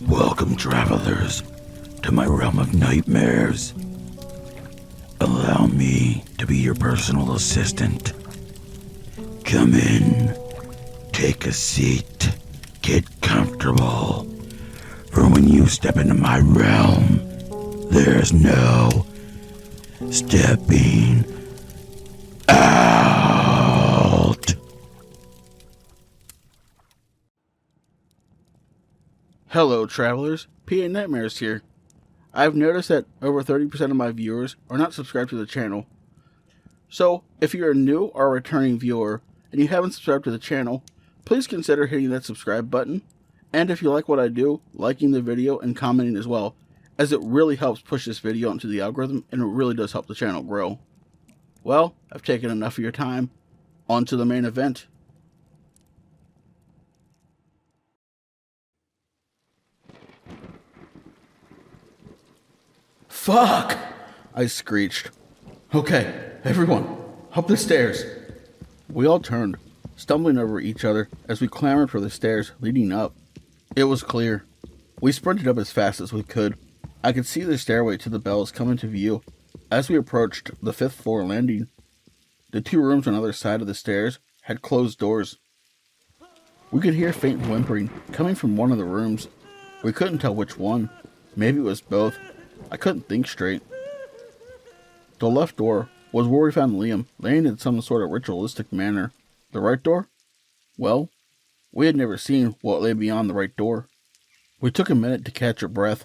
Welcome, travelers, to my realm of nightmares. Allow me to be your personal assistant. Come in, take a seat, get comfortable. For when you step into my realm, there's no stepping out. Hello, travelers. PA Nightmares here. I've noticed that over 30% of my viewers are not subscribed to the channel. So, if you're a new or a returning viewer and you haven't subscribed to the channel, please consider hitting that subscribe button. And if you like what I do, liking the video and commenting as well, as it really helps push this video into the algorithm and it really does help the channel grow. Well, I've taken enough of your time. On to the main event. Fuck! I screeched. Okay, everyone, up the stairs. We all turned, stumbling over each other as we clamored for the stairs leading up. It was clear. We sprinted up as fast as we could. I could see the stairway to the bells come into view as we approached the 5th floor landing. The 2 rooms on the other side of the stairs had closed doors. We could hear faint whimpering coming from one of the rooms. We couldn't tell which one. Maybe it was both. I couldn't think straight. The left door was where we found Liam, laying in some sort of ritualistic manner. The right door? Well, we had never seen what lay beyond the right door. We took a minute to catch our breath.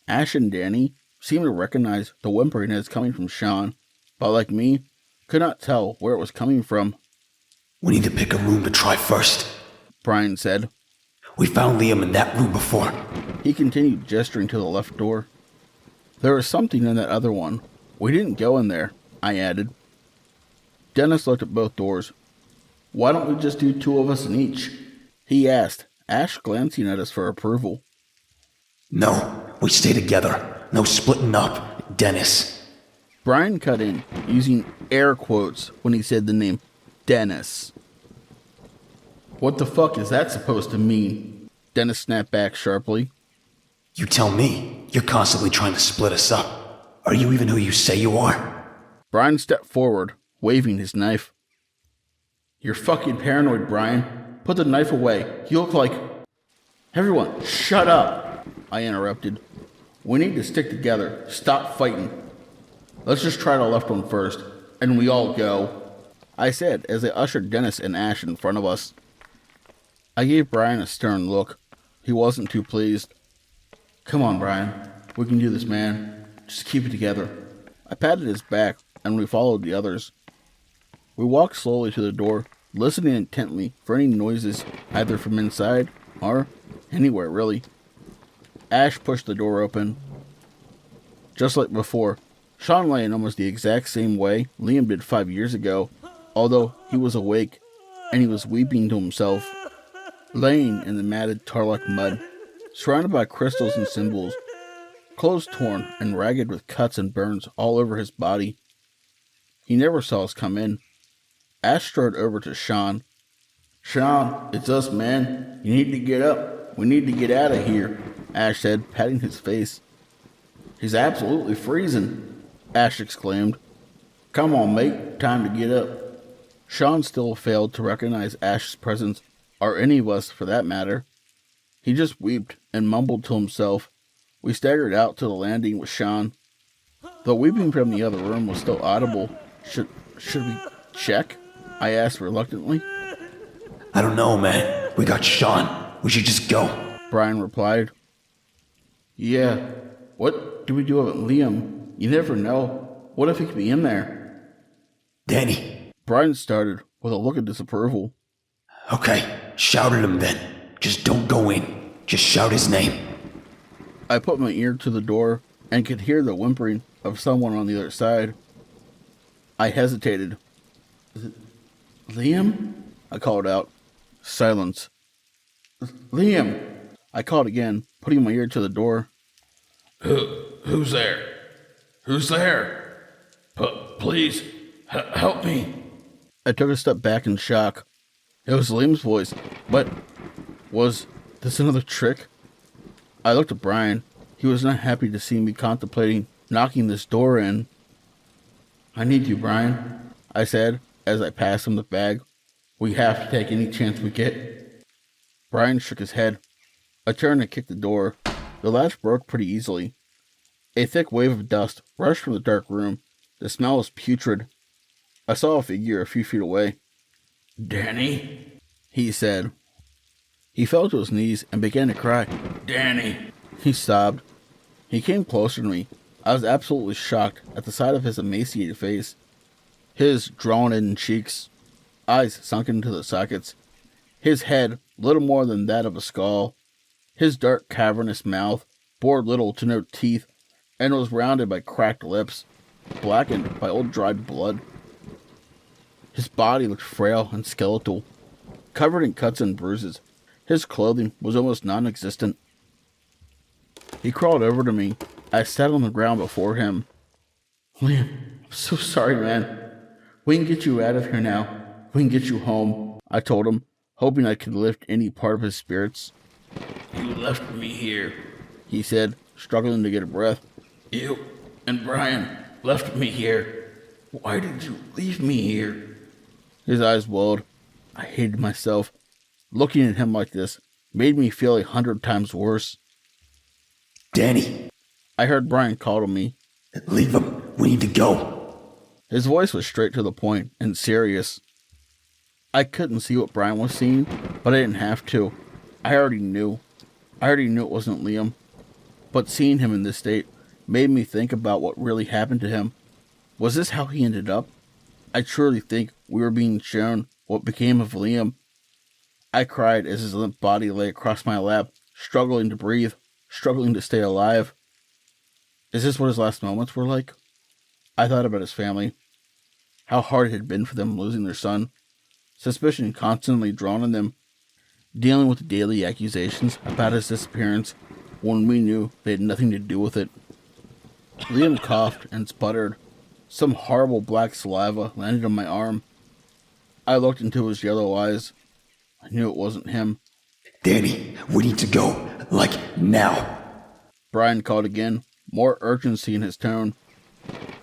Ash and Danny seemed to recognize the whimpering as coming from Sean, but like me, could not tell where it was coming from. We need to pick a room to try first, Brian said. We found Liam in that room before. He continued gesturing to the left door. There was something in that other one. We didn't go in there, I added. Dennis looked at both doors. Why don't we just do 2 of us in each? He asked, Ash glancing at us for approval. No, we stay together. No splitting up, Dennis. Brian cut in, using air quotes when he said the name Dennis. What the fuck is that supposed to mean? Dennis snapped back sharply. You tell me. You're constantly trying to split us up. Are you even who you say you are? Brian stepped forward, waving his knife. You're fucking paranoid, Brian. Put the knife away. You look like... Everyone, shut up, I interrupted. We need to stick together. Stop fighting. Let's just try the left one first, and we all go, I said as I ushered Dennis and Ash in front of us. I gave Brian a stern look. He wasn't too pleased. Come on, Brian. We can do this, man. Just keep it together. I patted his back, and we followed the others. We walked slowly to the door, listening intently for any noises, either from inside or anywhere, really. Ash pushed the door open. Just like before, Sean lay in almost the exact same way Liam did 5 years ago, although he was awake, and he was weeping to himself, laying in the matted tar-like mud, surrounded by crystals and symbols, clothes torn and ragged with cuts and burns all over his body. He never saw us come in. Ash strode over to Sean. Sean, it's us, man. You need to get up. We need to get out of here, Ash said, patting his face. He's absolutely freezing, Ash exclaimed. Come on, mate. Time to get up. Sean still failed to recognize Ash's presence, or any of us for that matter. He just weeped and mumbled to himself. We staggered out to the landing with Sean. The weeping from the other room was still audible. Should we check? I asked reluctantly. I don't know, man. We got Sean. We should just go, Brian replied. Yeah. What do we do about Liam? You never know. What if he could be in there? Danny. Brian started with a look of disapproval. Okay, shout at him then. Just don't go in. Just shout his name. I put my ear to the door and could hear the whimpering of someone on the other side. I hesitated. Is it Liam? I called out. Silence. Liam! I called again, putting my ear to the door. Who's there? Who's there? Please, help me. I took a step back in shock. It was Liam's voice, but was this another trick? I looked at Brian. He was not happy to see me contemplating knocking this door in. I need you, Brian, I said as I passed him the bag. We have to take any chance we get. Brian shook his head. I turned and kicked the door. The latch broke pretty easily. A thick wave of dust rushed from the dark room. The smell was putrid. I saw a figure a few feet away. Danny? He said. He fell to his knees and began to cry. Danny? He sobbed. He came closer to me. I was absolutely shocked at the sight of his emaciated face. His drawn-in cheeks, eyes sunken into the sockets. His head little more than that of a skull. His dark, cavernous mouth bore little to no teeth and was rounded by cracked lips, blackened by old dried blood. His body looked frail and skeletal, covered in cuts and bruises. His clothing was almost non-existent. He crawled over to me. I sat on the ground before him. Liam, I'm so sorry, man. We can get you out of here now. We can get you home, I told him, hoping I could lift any part of his spirits. You left me here, he said, struggling to get a breath. You and Brian left me here. Why did you leave me here? His eyes welled. I hated myself. Looking at him like this made me feel 100 times worse. Danny, I heard Brian call to me. leave him. We need to go. His voice was straight to the point and serious. I couldn't see what Brian was seeing, but I didn't have to. I already knew. It wasn't Liam. But seeing him in this state made me think about what really happened to him. Was this how he ended up? I truly think we were being shown what became of Liam. I cried as his limp body lay across my lap, struggling to breathe, struggling to stay alive. Is this what his last moments were like? I thought about his family. How hard it had been for them losing their son. Suspicion constantly drawn on them. Dealing with the daily accusations about his disappearance when we knew they had nothing to do with it. Liam coughed and sputtered. Some horrible black saliva landed on my arm. I looked into his yellow eyes. I knew it wasn't him. Danny, we need to go. Like, now. Brian called again, more urgency in his tone.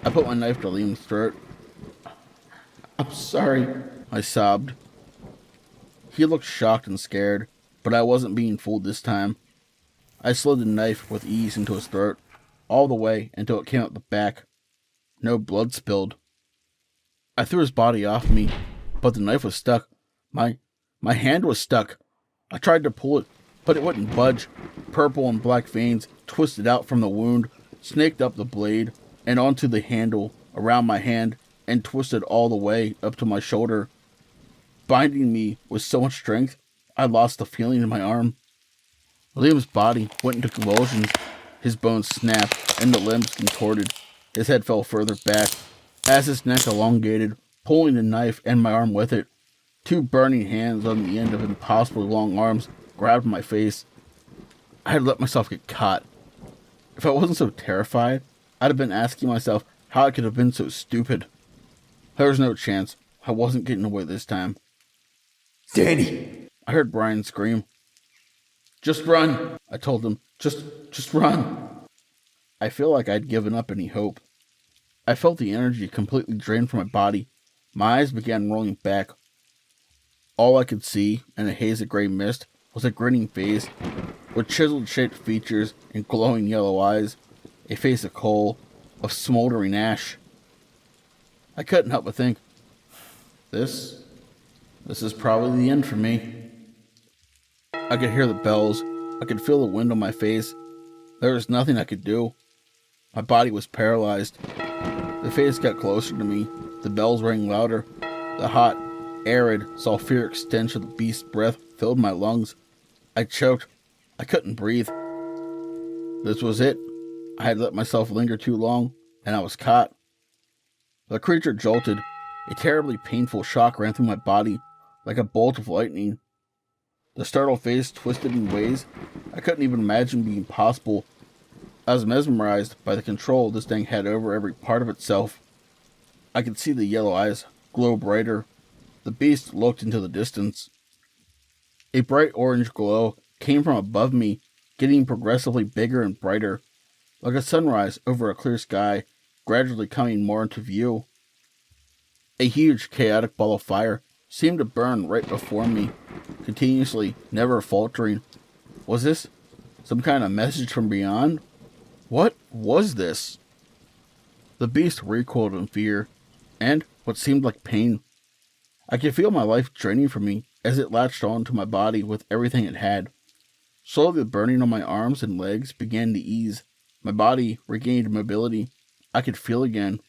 I put my knife to Liam's throat. I'm sorry, I sobbed. He looked shocked and scared, but I wasn't being fooled this time. I slid the knife with ease into his throat, all the way until it came out the back. No blood spilled. I threw his body off me, but the knife was stuck. My hand was stuck. I tried to pull it, but it wouldn't budge. Purple and black veins twisted out from the wound, snaked up the blade, and onto the handle around my hand, and twisted all the way up to my shoulder. Binding me with so much strength, I lost the feeling in my arm. Liam's body went into convulsions. His bones snapped, and the limbs contorted. His head fell further back, as his neck elongated, pulling the knife and my arm with it. Two burning hands on the end of impossibly long arms grabbed my face. I had let myself get caught. If I wasn't so terrified, I'd have been asking myself how I could have been so stupid. There was no chance. I wasn't getting away this time. Danny! I heard Brian scream. Just run, I told him. Just run. I feel like I'd given up any hope. I felt the energy completely drained from my body. My eyes began rolling back. All I could see in a haze of gray mist was a grinning face with chiseled shaped features and glowing yellow eyes, a face of coal, of smoldering ash. I couldn't help but think, this is probably the end for me. I could hear the bells. I could feel the wind on my face. There was nothing I could do. My body was paralyzed. The face got closer to me. The bells rang louder. The hot, arid, sulfuric stench of the beast's breath filled my lungs. I choked. I couldn't breathe. This was it. I had let myself linger too long, and I was caught. The creature jolted. A terribly painful shock ran through my body, like a bolt of lightning. The startled face twisted in ways I couldn't even imagine being possible. I was mesmerized by the control this thing had over every part of itself. I could see the yellow eyes glow brighter. The beast looked into the distance. A bright orange glow came from above me, getting progressively bigger and brighter, like a sunrise over a clear sky, gradually coming more into view. A huge, chaotic ball of fire seemed to burn right before me, continuously, never faltering. Was this some kind of message from beyond? What was this? The beast recoiled in fear, and what seemed like pain. I could feel my life draining from me as it latched onto my body with everything it had. Slowly the burning on my arms and legs began to ease. My body regained mobility. I could feel again.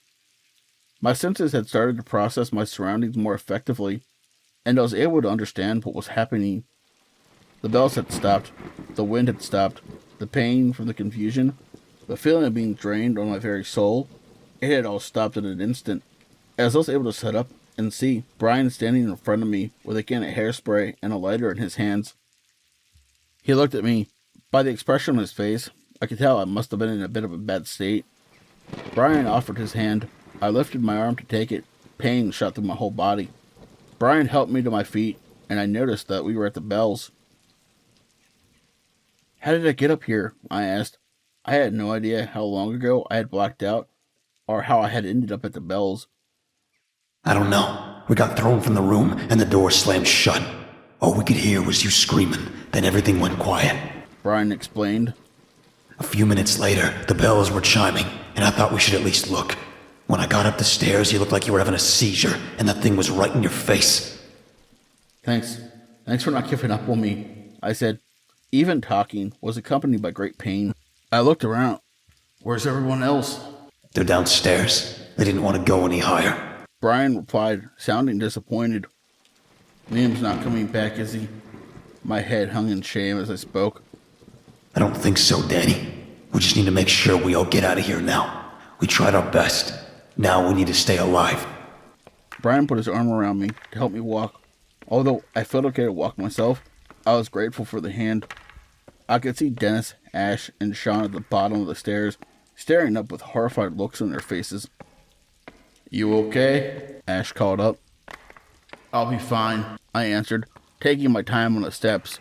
My senses had started to process my surroundings more effectively, and I was able to understand what was happening. The bells had stopped. The wind had stopped. The pain from the confusion, the feeling of being drained on my very soul, it had all stopped in an instant. As I was able to sit up and see Brian standing in front of me with a can of hairspray and a lighter in his hands. He looked at me. By the expression on his face, I could tell I must have been in a bit of a bad state. Brian offered his hand. I lifted my arm to take it. Pain shot through my whole body. Brian helped me to my feet, and I noticed that we were at the bells. How did I get up here? I asked. I had no idea how long ago I had blacked out, or how I had ended up at the bells. I don't know. We got thrown from the room and the door slammed shut. All we could hear was you screaming, then everything went quiet. Brian explained. A few minutes later, the bells were chiming, and I thought we should at least look. When I got up the stairs, you looked like you were having a seizure, and that thing was right in your face. Thanks. Thanks for not giving up on me, I said. Even talking was accompanied by great pain. I looked around. Where's everyone else? They're downstairs. They didn't want to go any higher. Brian replied, sounding disappointed. Liam's not coming back, is he? My head hung in shame as I spoke. I don't think so, Danny. We just need to make sure we all get out of here now. We tried our best. Now we need to stay alive. Brian put his arm around me to help me walk. Although I felt okay to walk myself, I was grateful for the hand. I could see Dennis, Ash, and Sean at the bottom of the stairs, staring up with horrified looks on their faces. You okay? Ash called up. I'll be fine, I answered, taking my time on the steps.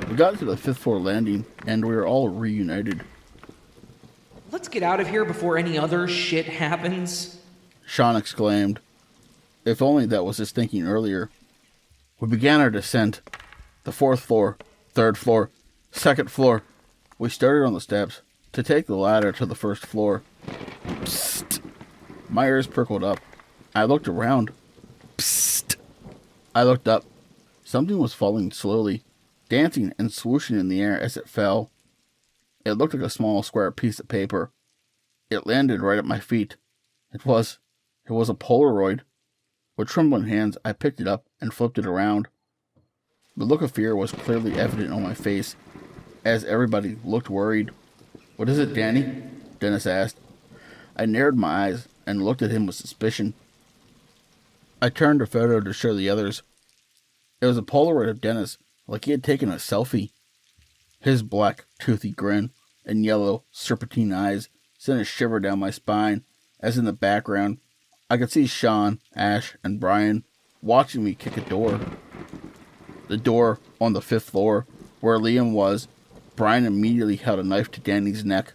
We got to the 5th floor landing, and we were all reunited. Let's get out of here before any other shit happens. Sean exclaimed. If only that was his thinking earlier. We began our descent. The 4th floor, 3rd floor, 2nd floor. We started on the steps to take the ladder to the 1st floor. Psst. My ears perked up. I looked around. Psst. I looked up. Something was falling slowly, dancing and swooshing in the air as it fell. It looked like a small square piece of paper. It landed right at my feet. It was a Polaroid. With trembling hands, I picked it up and flipped it around. The look of fear was clearly evident on my face, as everybody looked worried. What is it, Danny? Dennis asked. I narrowed my eyes and looked at him with suspicion. I turned the photo to show the others. It was a Polaroid of Dennis, like he had taken a selfie. His black, toothy grin and yellow, serpentine eyes sent a shiver down my spine, as in the background, I could see Sean, Ash, and Brian watching me kick a door. The door on the 5th floor, where Liam was. Brian immediately held a knife to Danny's neck.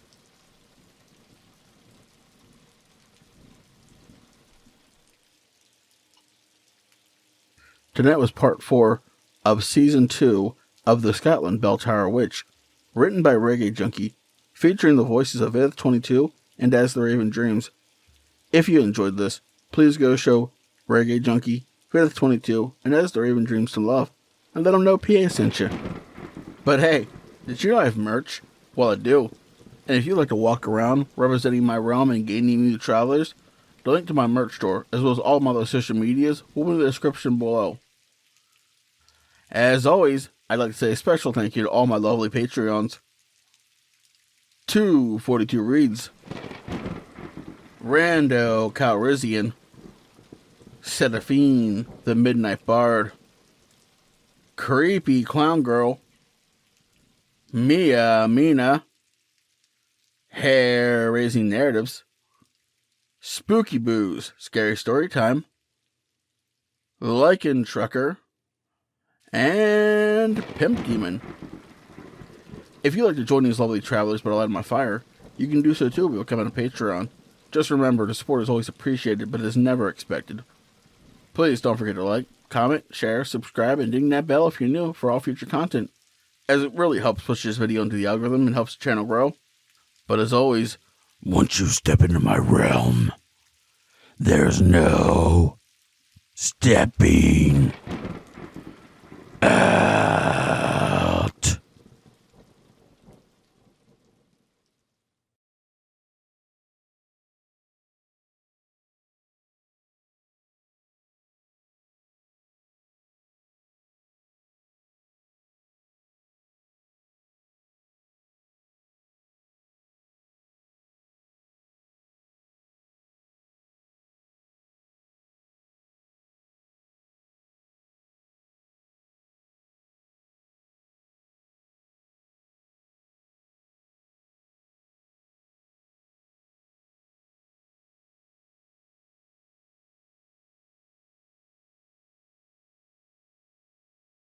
Tonight was part 4 of Season 2 of the Scotland Bell Tower Witch, written by Reggaejunkiegee, featuring the voices of Edith22 and As the Raven Dreams. If you enjoyed this, please go show Reggaejunkiegee, Edith22, and As the Raven Dreams some love, and let them know PA sent you. But hey, did you know I have merch? Well, I do. And if you'd like to walk around representing my realm and gaining new travelers, the link to my merch store, as well as all my other social medias, will be in the description below. As always, I'd like to say a special thank you to all my lovely Patreons. 242 Reads, Rando Calrissian, Seraphine, the Midnight Bard, Creepy Clown Girl, Mia Mina, Hair Raising Narratives, Spooky Booze, Scary Story Time, Lycan Trucker, and Pimp Demon. If you'd like to join these lovely travelers but light my fire, you can do so too by becoming a Patreon. Just remember, the support is always appreciated, but is never expected. Please don't forget to like, comment, share, subscribe, and ding that bell if you're new for all future content, as it really helps push this video into the algorithm and helps the channel grow. But as always, Once you step into my realm, there's no stepping